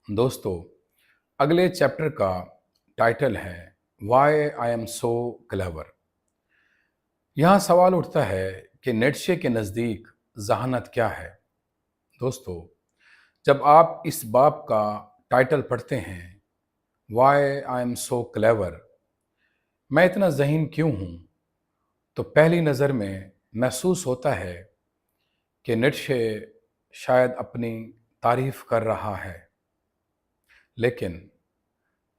दोस्तों, अगले चैप्टर का टाइटल है why I am so clever. यहाँ सवाल उठता है कि नीत्शे के नज़दीक जहानत क्या है। दोस्तों, जब आप इस बाब का टाइटल पढ़ते हैं, why I am so clever, मैं इतना ज़हीन क्यों हूँ, तो पहली नज़र में महसूस होता है कि नीत्शे शायद अपनी तारीफ कर रहा है। लेकिन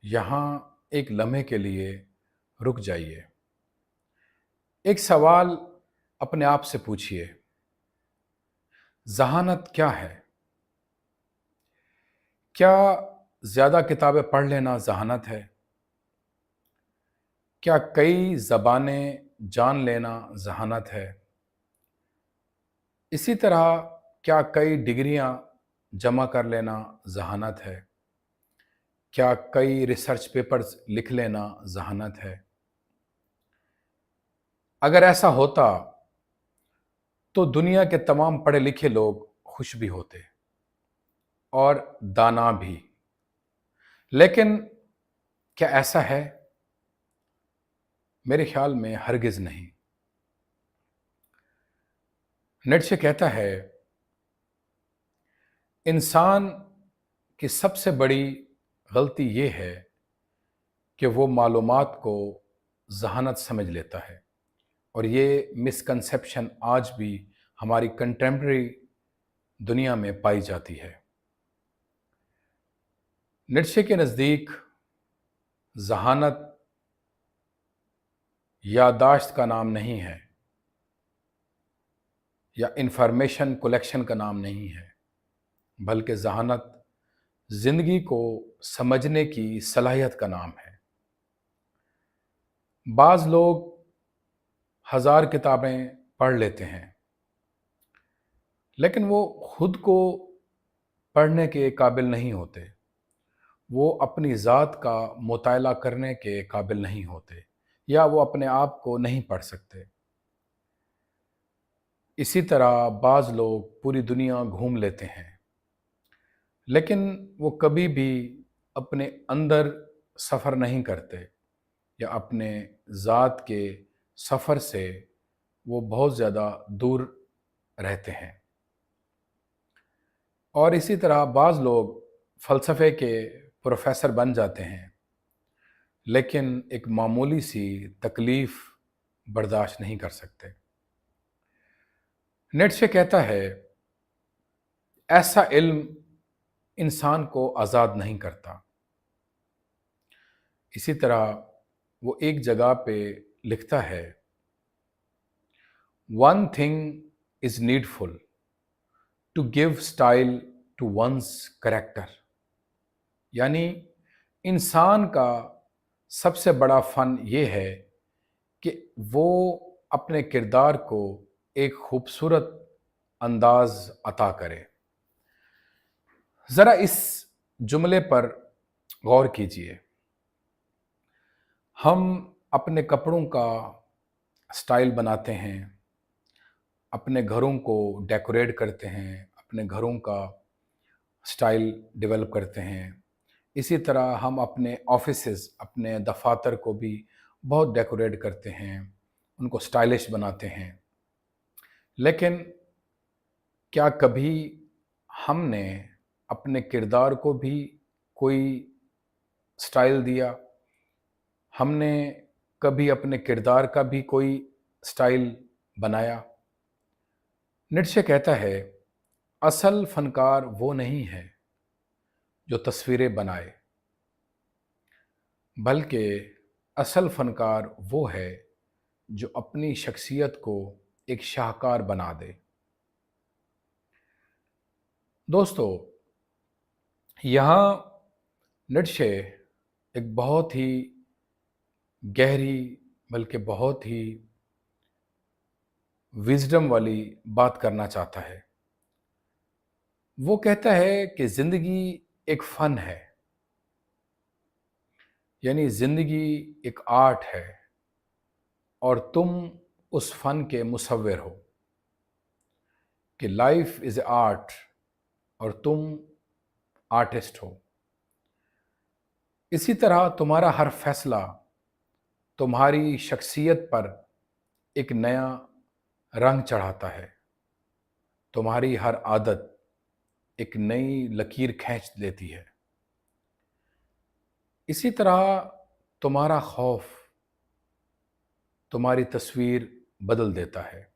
यहाँ एक लम्हे के लिए रुक जाइए। एक सवाल अपने आप से पूछिए, जहानत क्या है? क्या ज़्यादा किताबें पढ़ लेना जहानत है? क्या कई ज़बानें जान लेना जहानत है? इसी तरह क्या कई डिग्रियां जमा कर लेना जहानत है? क्या कई रिसर्च पेपर्स लिख लेना जहानत है? अगर ऐसा होता तो दुनिया के तमाम पढ़े लिखे लोग खुश भी होते और दाना भी। लेकिन क्या ऐसा है? मेरे ख्याल में हरगिज़ नहीं। नीत्शे कहता है, इंसान की सबसे बड़ी गलती ये है कि वो मालूमात को जहानत समझ लेता है, और ये मिसकंसेप्शन आज भी हमारी कंटेम्प्रेरी दुनिया में पाई जाती है। नीत्शे के नज़दीक जहानत यादाश्त का नाम नहीं है या इंफॉर्मेशन कलेक्शन का नाम नहीं है, बल्कि जहानत जिंदगी को समझने की सलाहियत का नाम है। बाज़ लोग 1000 किताबें पढ़ लेते हैं, लेकिन वो खुद को पढ़ने के काबिल नहीं होते। वो अपनी ज़ात का मुताला करने के काबिल नहीं होते, या वो अपने आप को नहीं पढ़ सकते। इसी तरह बाज़ लोग पूरी दुनिया घूम लेते हैं, लेकिन वो कभी भी अपने अंदर सफ़र नहीं करते, या अपने ज़ात के सफ़र से वो बहुत ज़्यादा दूर रहते हैं। और इसी तरह बाज़ लोग फ़लसफ़े के प्रोफ़ेसर बन जाते हैं, लेकिन एक मामूली सी तकलीफ़ बर्दाश्त नहीं कर सकते। नीत्शे कहता है, ऐसा इल्म इंसान को आज़ाद नहीं करता। इसी तरह वो एक जगह पे लिखता है, one thing is needful to give style to one's character. यानी इंसान का सबसे बड़ा फ़न ये है कि वो अपने किरदार को एक खूबसूरत अंदाज अता करे। ज़रा इस जुमले पर गौर कीजिए। हम अपने कपड़ों का स्टाइल बनाते हैं, अपने घरों को डेकोरेट करते हैं, अपने घरों का स्टाइल डेवलप करते हैं। इसी तरह हम अपने ऑफिसेज़, अपने दफ़ातर को भी बहुत डेकोरेट करते हैं, उनको स्टाइलिश बनाते हैं। लेकिन क्या कभी हमने अपने किरदार को भी कोई स्टाइल दिया? हमने कभी अपने किरदार का भी कोई स्टाइल बनाया? नीत्शे कहता है, असल फनकार वो नहीं है जो तस्वीरें बनाए, बल्कि असल फनकार वो है जो अपनी शख्सियत को एक शाहकार बना दे। दोस्तों, यहाँ नीत्शे एक बहुत ही गहरी, बल्कि बहुत ही विजडम वाली बात करना चाहता है। वो कहता है कि ज़िंदगी एक फ़न है, यानी ज़िंदगी एक आर्ट है, और तुम उस फ़न के मुसव्विर हो। कि लाइफ इज़ आर्ट और तुम आर्टिस्ट हो। इसी तरह तुम्हारा हर फैसला तुम्हारी शख्सियत पर एक नया रंग चढ़ाता है। तुम्हारी हर आदत एक नई लकीर खींच लेती है। इसी तरह तुम्हारा खौफ तुम्हारी तस्वीर बदल देता है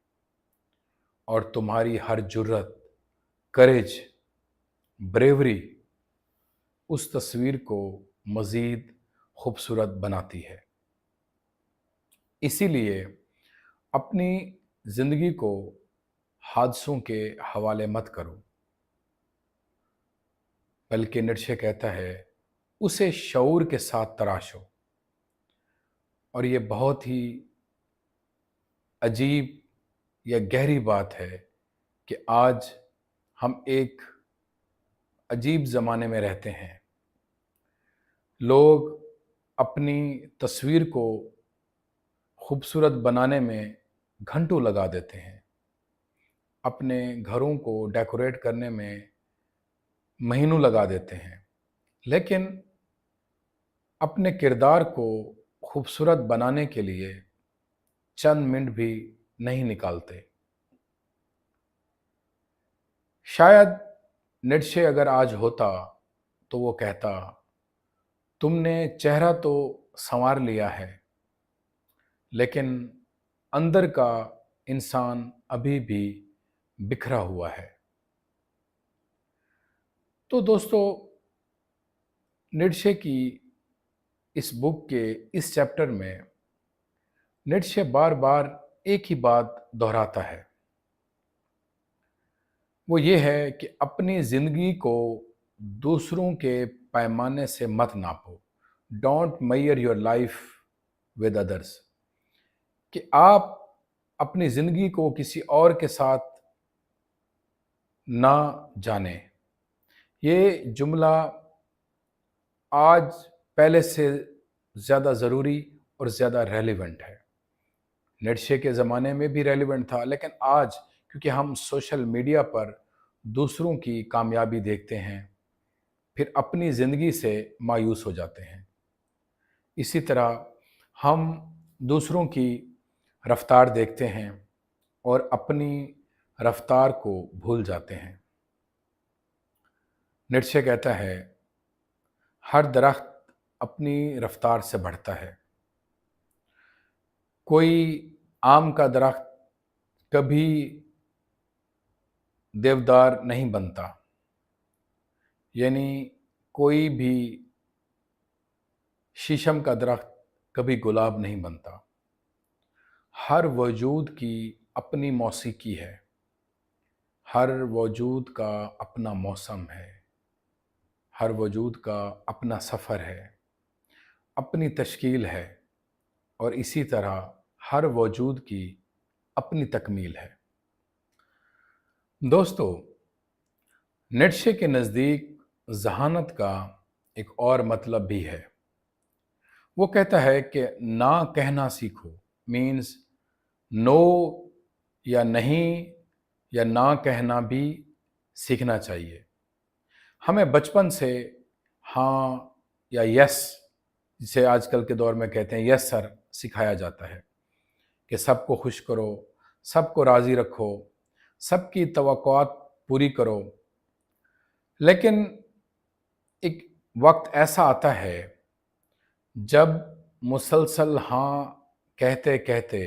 और तुम्हारी हर जुर्रत, करेज, ब्रेवरी उस तस्वीर को मज़ीद खूबसूरत बनाती है। इसीलिए अपनी ज़िंदगी को हादसों के हवाले मत करो, बल्कि नीत्शे कहता है उसे शऊर के साथ तराशो। और ये बहुत ही अजीब या गहरी बात है कि आज हम एक अजीब ज़माने में रहते हैं। लोग अपनी तस्वीर को खूबसूरत बनाने में घंटों लगा देते हैं, अपने घरों को डेकोरेट करने में महीनों लगा देते हैं, लेकिन अपने किरदार को खूबसूरत बनाने के लिए चंद मिनट भी नहीं निकालते। शायद नीत्शे अगर आज होता तो वो कहता, तुमने चेहरा तो संवार लिया है, लेकिन अंदर का इंसान अभी भी बिखरा हुआ है। तो दोस्तों, नीत्शे की इस बुक के इस चैप्टर में नीत्शे बार बार एक ही बात दोहराता है। वो ये है कि अपनी ज़िंदगी को दूसरों के पैमाने से मत नापो। Don't measure your life with others. कि आप अपनी ज़िंदगी को किसी और के साथ ना जाने। ये जुमला आज पहले से ज़्यादा ज़रूरी और ज़्यादा रेलिवेंट है। नीत्शे के ज़माने में भी रेलिवेंट था, लेकिन आज क्योंकि हम सोशल मीडिया पर दूसरों की कामयाबी देखते हैं, फिर अपनी ज़िंदगी से मायूस हो जाते हैं। इसी तरह हम दूसरों की रफ्तार देखते हैं और अपनी रफ्तार को भूल जाते हैं। नीत्शे कहता है, हर दरख्त अपनी रफ्तार से बढ़ता है। कोई आम का दरख्त कभी देवदार नहीं बनता, यानी कोई भी शीशम का दरख्त कभी गुलाब नहीं बनता। हर वजूद की अपनी मौसीकी है, हर वजूद का अपना मौसम है, हर वजूद का अपना सफ़र है, अपनी तश्कील है, और इसी तरह हर वजूद की अपनी तकमील है। दोस्तों, नीत्शे के नज़दीक ज़हानत का एक और मतलब भी है। वो कहता है कि ना कहना सीखो, मीन्स नो या नहीं या ना कहना भी सीखना चाहिए। हमें बचपन से हाँ या यस, जिसे आजकल के दौर में कहते हैं यस सर, सिखाया जाता है कि सबको खुश करो, सबको राज़ी रखो, सबकी तवक्कुआत पूरी करो। लेकिन एक वक्त ऐसा आता है जब मुसलसल हाँ कहते कहते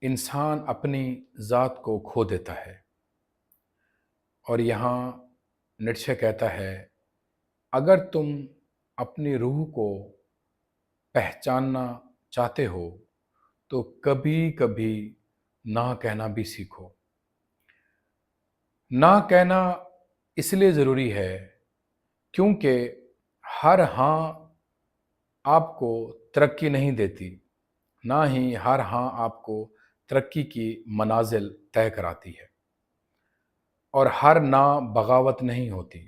इंसान अपनी ज़ात को खो देता है। और यहाँ नीत्शे कहता है, अगर तुम अपनी रूह को पहचानना चाहते हो तो कभी कभी ना कहना भी सीखो। ना कहना इसलिए ज़रूरी है क्योंकि हर हाँ आपको तरक्की नहीं देती, ना ही हर हाँ आपको तरक्की की मनाजिल तय कराती है, और हर ना बगावत नहीं होती।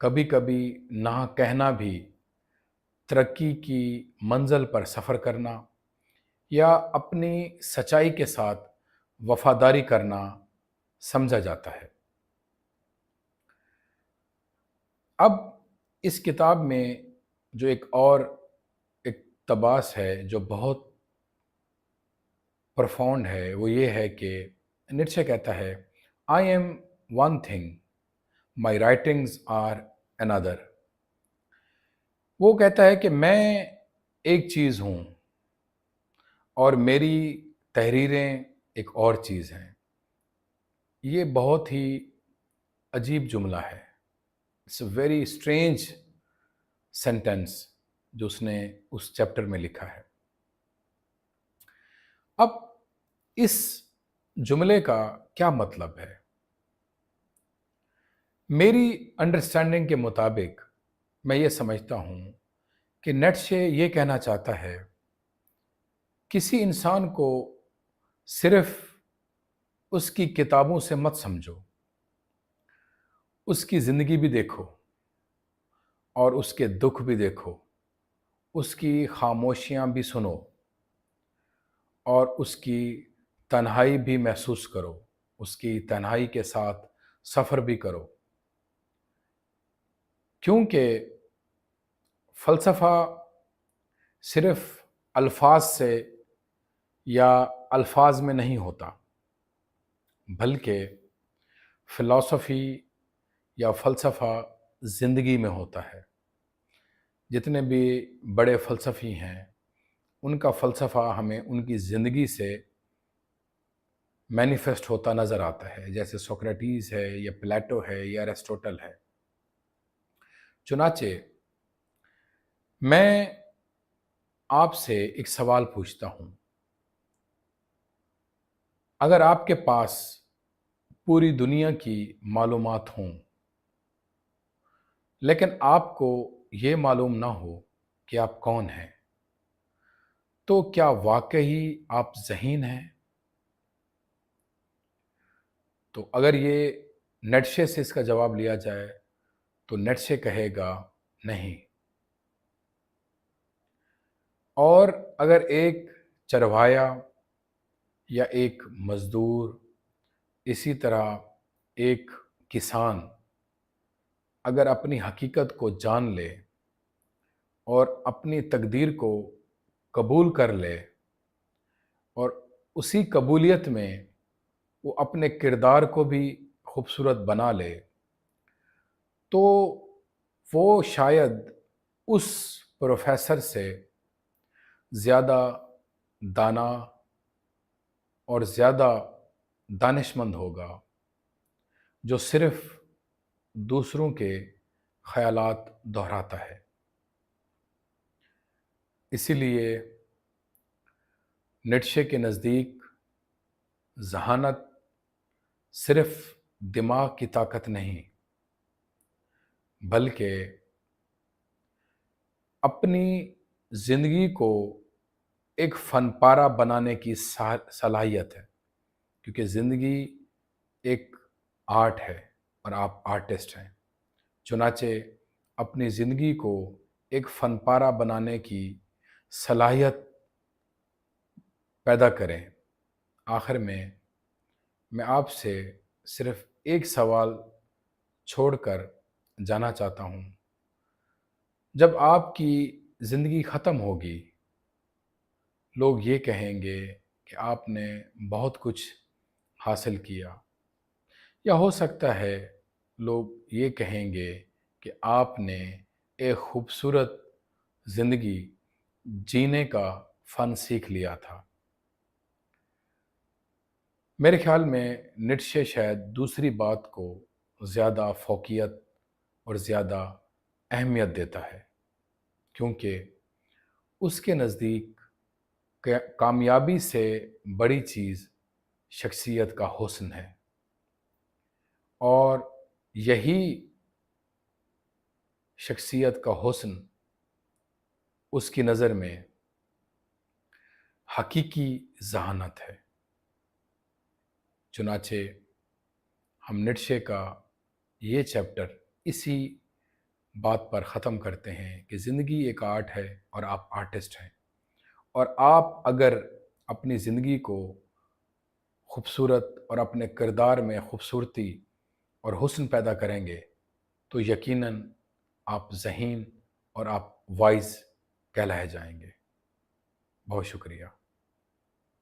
कभी कभी ना कहना भी तरक्की की मंजिल पर सफ़र करना या अपनी सच्चाई के साथ वफादारी करना समझा जाता है। अब اس کتاب میں جو ایک اور اقتباس ہے جو بہت پرفاؤنڈ ہے، وہ یہ ہے کہ نیٹشے کہتا ہے I am one thing my writings are another۔ وہ کہتا ہے کہ میں ایک چیز ہوں اور میری تحریریں ایک اور چیز ہیں۔ یہ بہت ہی عجیب جملہ ہے، it's a very strange sentence جو اس نے اس چیپٹر میں لکھا ہے۔ اب اس جملے کا کیا مطلب ہے؟ میری انڈرسٹینڈنگ کے مطابق میں یہ سمجھتا ہوں کہ نیٹشے یہ کہنا چاہتا ہے کسی انسان کو صرف اس کی کتابوں سے مت سمجھو، اس کی زندگی بھی دیکھو اور اس کے دکھ بھی دیکھو، اس کی خاموشیاں بھی سنو اور اس کی تنہائی بھی محسوس کرو، اس کی تنہائی کے ساتھ سفر بھی کرو، کیونکہ فلسفہ صرف الفاظ سے یا الفاظ میں نہیں ہوتا، بلکہ فلسفی یا فلسفہ زندگی میں ہوتا ہے۔ جتنے بھی بڑے فلسفی ہیں ان کا فلسفہ ہمیں ان کی زندگی سے مینیفیسٹ ہوتا نظر آتا ہے، جیسے سوکریٹیز ہے یا پلیٹو ہے یا ایرسٹوٹل ہے۔ چنانچہ میں آپ سے ایک سوال پوچھتا ہوں، اگر آپ کے پاس پوری دنیا کی معلومات ہوں لیکن آپ کو یہ معلوم نہ ہو کہ آپ کون ہیں، تو کیا واقعی آپ ذہین ہیں؟ تو اگر یہ نیٹشے سے اس کا جواب لیا جائے تو نیٹشے کہے گا نہیں۔ اور اگر ایک چروایا یا ایک مزدور، اسی طرح ایک کسان اگر اپنی حقیقت کو جان لے اور اپنی تقدیر کو قبول کر لے اور اسی قبولیت میں وہ اپنے کردار کو بھی خوبصورت بنا لے، تو وہ شاید اس پروفیسر سے زیادہ دانا اور زیادہ دانشمند ہوگا جو صرف دوسروں کے خیالات دہراتا ہے۔ اسی لیے نیٹشے کے نزدیک ذہانت صرف دماغ کی طاقت نہیں، بلکہ اپنی زندگی کو ایک فن پارہ بنانے کی صلاحیت ہے، کیونکہ زندگی ایک آرٹ ہے اور آپ آرٹسٹ ہیں۔ چنانچہ اپنی زندگی کو ایک فن پارہ بنانے کی صلاحیت پیدا کریں۔ آخر میں آپ سے صرف ایک سوال چھوڑ کر جانا چاہتا ہوں، جب آپ کی زندگی ختم ہوگی لوگ یہ کہیں گے کہ آپ نے بہت کچھ حاصل کیا، یا ہو سکتا ہے لوگ یہ کہیں گے کہ آپ نے ایک خوبصورت زندگی جینے کا فن سیکھ لیا تھا۔ میرے خیال میں نیٹشے شاید دوسری بات کو زیادہ فوقیت اور زیادہ اہمیت دیتا ہے، کیونکہ اس کے نزدیک کامیابی سے بڑی چیز شخصیت کا حسن ہے، اور یہی شخصیت کا حسن اس کی نظر میں حقیقی ذہانت ہے۔ چنانچہ ہم نیٹشے کا یہ چیپٹر اسی بات پر ختم کرتے ہیں کہ زندگی ایک آرٹ ہے اور آپ آرٹسٹ ہیں، اور آپ اگر اپنی زندگی کو خوبصورت اور اپنے کردار میں خوبصورتی اور حسن پیدا کریں گے تو یقیناً آپ ذہین اور آپ وائز کہلائے جائیں گے۔ بہت شکریہ۔